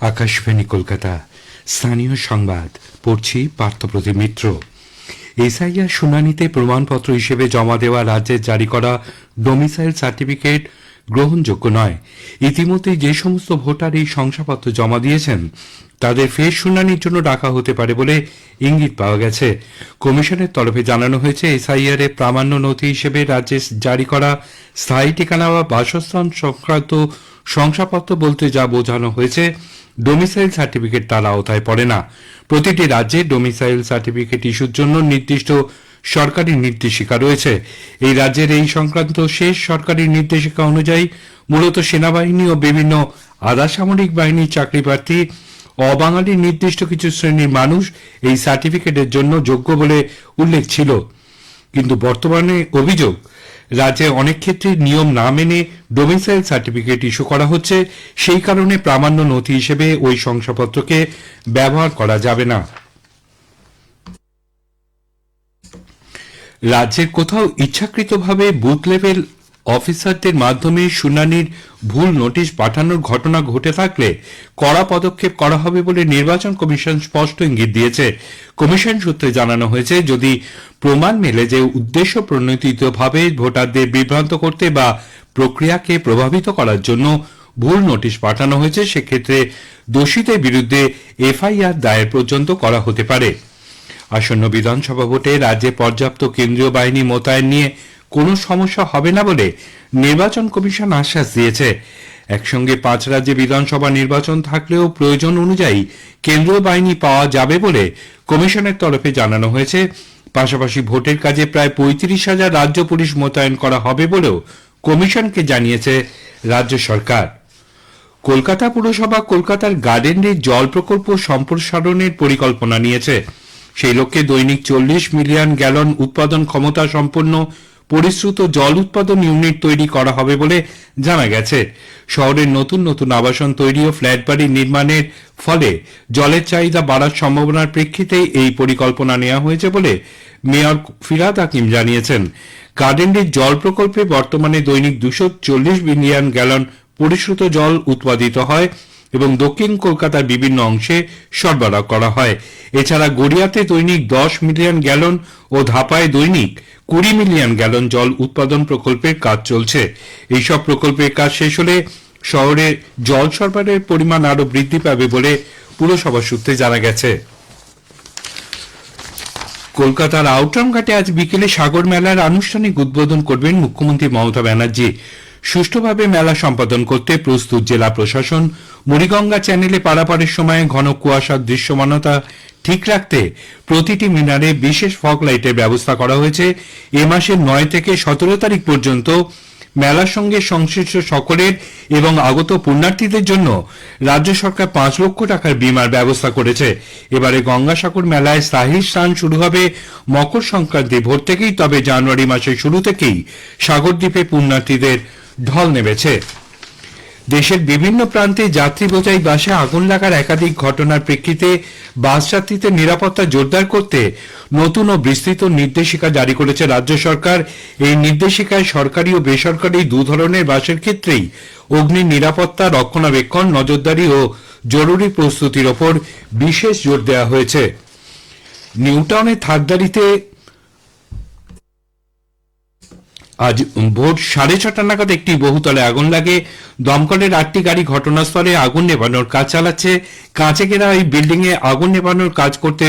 আকাশবাণী কলকাতা স্থানীয় সংবাদ পড়ছি পার্থপ্রতিম মিত্র। এসআইআর শুনানিতে প্রমাণপত্র হিসেবে জমা দেওয়া রাজ্যের জারি করা ডোমিসাইল সার্টিফিকেট গ্রহণযোগ্য নয়। ইতিমধ্যে যে সমস্ত ভোটার এই শংসাপত্র জমা দিয়েছেন তাদের ফের শুনানির জন্য ডাকা হতে পারে বলে ইঙ্গিত পাওয়া গেছে। কমিশনের তরফে জানানো হয়েছে, এসআইআর এর প্রামাণ্য নথি হিসেবে রাজ্যে জারি করা স্থায়ী ঠিকানা বা বাসস্থান সংক্রান্ত শংসাপত্র বলতে যা বোঝানো হয়েছে, ডোমিসাইল সার্টিফিকেট তার আওতায় পড়ে না। প্রতিটি রাজ্যে ডোমিসাইল সার্টিফিকেট ইস্যুর জন্য নির্দিষ্ট সরকারি নির্দেশিকা রয়েছে। এই রাজ্যের এই সংক্রান্ত শেষ সরকারি নির্দেশিকা অনুযায়ী মূলত সেনাবাহিনী ও বিভিন্ন আধা সামরিক বাহিনীর চাকরি প্রার্থী অবাঙালি নির্দিষ্ট কিছু শ্রেণীর মানুষ এই সার্টিফিকেটের জন্য যোগ্য বলে উল্লেখ ছিল। কিন্তু বর্তমানে অভিযোগ, রাজ্যে অনেক ক্ষেত্রে নিয়ম না মেনে ডোমিসাইল সার্টিফিকেট ইস্যু করা হচ্ছে। সেই কারণে প্রামাণ্য নথি হিসেবে ওই শংসাপত্রকে ব্যবহার করা যাবে না। রাজ্যের কোথাও ইচ্ছাকৃতভাবে বুথ লেভেল অফিসারদের মাধ্যমে শুনানির ভুল নোটিশ পাঠানোর ঘটনা ঘটে থাকলে কড়া পদক্ষেপ করা হবে বলে নির্বাচন কমিশন স্পষ্ট ইঙ্গিত দিয়েছে। কমিশন সূত্রে জানানো হয়েছে, যদি প্রমাণ মেলে যে উদ্দেশ্য প্রণোদিতভাবে ভোটারদের বিভ্রান্ত করতে বা প্রক্রিয়াকে প্রভাবিত করার জন্য ভুল নোটিশ পাঠানো হয়েছে, সেক্ষেত্রে দোষীদের বিরুদ্ধে এফআইআর দায়ের পর্যন্ত করা হতে পারে। আসন্ন বিধানসভা ভোটে রাজ্যে পর্যাপ্ত কেন্দ্রীয় বাহিনী মোতায়েন নিয়ে কোনো সমস্যা হবে না বলে নির্বাচন কমিশন আশ্বাস দিয়েছে। একসঙ্গে 5 রাজ্যে বিধানসভা নির্বাচন থাকলেও প্রয়োজন অনুযায়ী কেন্দ্রীয় বাহিনী পাওয়া যাবে বলে কমিশনের তরফে জানানো হয়েছে। পাশাপাশি ভোটের কাজে প্রায় 35,000 রাজ্য পুলিশ মোতায়েন করা হবে বলেও কমিশনকে জানিয়েছে রাজ্য সরকার। কলকাতা পুরসভা কলকাতার গার্ডেনের জল প্রকল্প সম্প্রসারণের পরিকল্পনা নিয়েছে। সেই লক্ষ্যে দৈনিক 40 মিলিয়ন গ্যালন উৎপাদন ক্ষমতা সম্পন্ন পরিশ্রুত জল উৎপাদন ইউনিট তৈরি করা হবে বলে জানা গেছে। শহরের নতুন নতুন আবাসন তৈরি ও ফ্ল্যাট বাড়ি নির্মাণের ফলে জলের চাহিদা বাড়ার সম্ভাবনার প্রেক্ষিতে এই পরিকল্পনা নেওয়া হয়েছে বলে মেয়র ফিরহাদ হাকিম জানিয়েছেন। গার্ডেনের জল প্রকল্পে বর্তমানে দৈনিক 240 মিলিয়ন গ্যালন পরিশ্রুত জল উৎপাদিত হয় এবং দক্ষিণ কলকাতার বিভিন্ন অংশে সরবরাহ করা হয়। এছাড়া গড়িয়াতে দৈনিক 10 মিলিয়ন গ্যালন ও ধাপায় দৈনিক 20 মিলিয়ন গ্যালন জল উৎপাদন প্রকল্পের কাজ চলছে। এইসব প্রকল্পের কাজ শেষ হলে শহরে জল সরবরাহের পরিমাণ আরও বৃদ্ধি পাবে বলে পুরসভা সূত্রে জানা গেছে। কলকাতার আউটরাম ঘাটে আজ বিকেলে সাগর মেলার আনুষ্ঠানিক উদ্বোধন করবেন মুখ্যমন্ত্রী মমতা ব্যানার্জি। সুষ্ঠুভাবে মেলা সম্পাদন করতে প্রস্তুত জেলা প্রশাসন। মুড়িগঙ্গা চ্যানেলে পারাপারের সময় ঘন কুয়াশার দৃশ্যমানতা ঠিক রাখতে প্রতিটি মিনারে বিশেষ ফগ লাইটের ব্যবস্থা করা হয়েছে। এ মাসের 9 থেকে 17 তারিখ পর্যন্ত মেলার সঙ্গে সংশ্লিষ্ট সকলের এবং আগত পুণ্যার্থীদের জন্য রাজ্য সরকার 5 লক্ষ টাকার বীমার ব্যবস্থা করেছে। এবারে গঙ্গাসাগর মেলায় স্থায়ী স্নান শুরু হবে মকর সংক্রান্তি ভোর থেকেই, তবে জানুয়ারি মাসের শুরু থেকেই সাগরদ্বীপে পুণ্যার্থীদের ঢল নেমেছে। দেশের বিভিন্ন প্রান্তে যাত্রী বোঝাই বাসে আগুন লাগার একাধিক ঘটনার প্রেক্ষিতে বাস যাত্রীদের নিরাপত্তা জোরদার করতে নতুন ও বিস্তৃত নির্দেশিকা জারি করেছে রাজ্য সরকার। এই নির্দেশিকায় সরকারি ও বেসরকারি দু ধরনের বাসের ক্ষেত্রেই অগ্নি নিরাপত্তা, রক্ষণাবেক্ষণ, নজরদারি ও জরুরি প্রস্তুতির ওপর বিশেষ জোর দেওয়া হয়েছে। নিউটাউনের থাকদারিতে আজ ভোর 6:30 নাগাদ একটি বহুতলে আগুন লাগে। দমকলের 8টি গাড়ি ঘটনাস্থলে আগুন নেভানোর কাজ চালাচ্ছে। কাঁচে ঘেরা এই বিল্ডিং এ আগুন নেভানোর কাজ করতে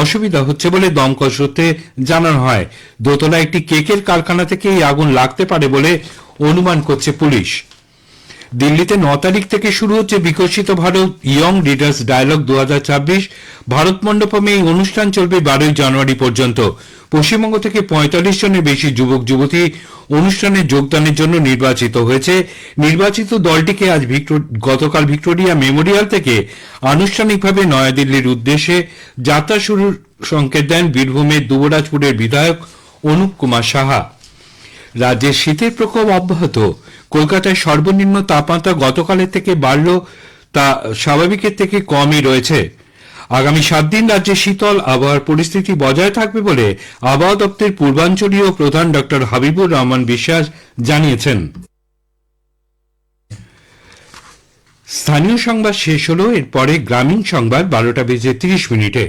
অসুবিধা হচ্ছে বলে দমকল সূত্রে জানানো হয়। দোতলা একটি কেকের কারখানা থেকে এই আগুন লাগতে পারে বলে অনুমান করছে পুলিশ। দিল্লিতে 9 তারিখ থেকে শুরু হচ্ছে Viksit Bharat young leaders dialogue 2026। Bharat মণ্ডপমে এই অনুষ্ঠান চলবে 12 জানুয়ারি পর্যন্ত। পশ্চিমবঙ্গ থেকে 45 জনের বেশি যুবক যুবতী অনুষ্ঠানে যোগদানের জন্য নির্বাচিত হয়েছে। নির্বাচিত দলটিকে আজ গতকাল ভিক্টোরিয়া মেমোরিয়াল থেকে আনুষ্ঠানিকভাবে নয়াদিল্লির উদ্দেশ্যে যাত্রা শুরুর সংকেত দেন বীরভূমের যুবরাজপুরের বিধায়ক অনুপ কুমার সাহা। রাজ্যের শীতের প্রকোপ অব্যাহত। কলকাতায় সর্বনিম্ন তাপমাত্রা গতকালের থেকে বাড়ল, তা স্বাভাবিকের থেকে কমই রয়েছে। আগামী 7 দিন রাজ্যে শীতল আবহাওয়ার পরিস্থিতি বজায় থাকবে বলে আবহাওয়া দপ্তরের পূর্বাঞ্চলীয় প্রধান ডক্টর হাবিবুর রহমান বিশ্বাস জানিয়েছেন। স্থানীয় সংবাদ শেষ হলো, এরপরে গ্রামীণ সংবাদ 12:30 মিনিটে।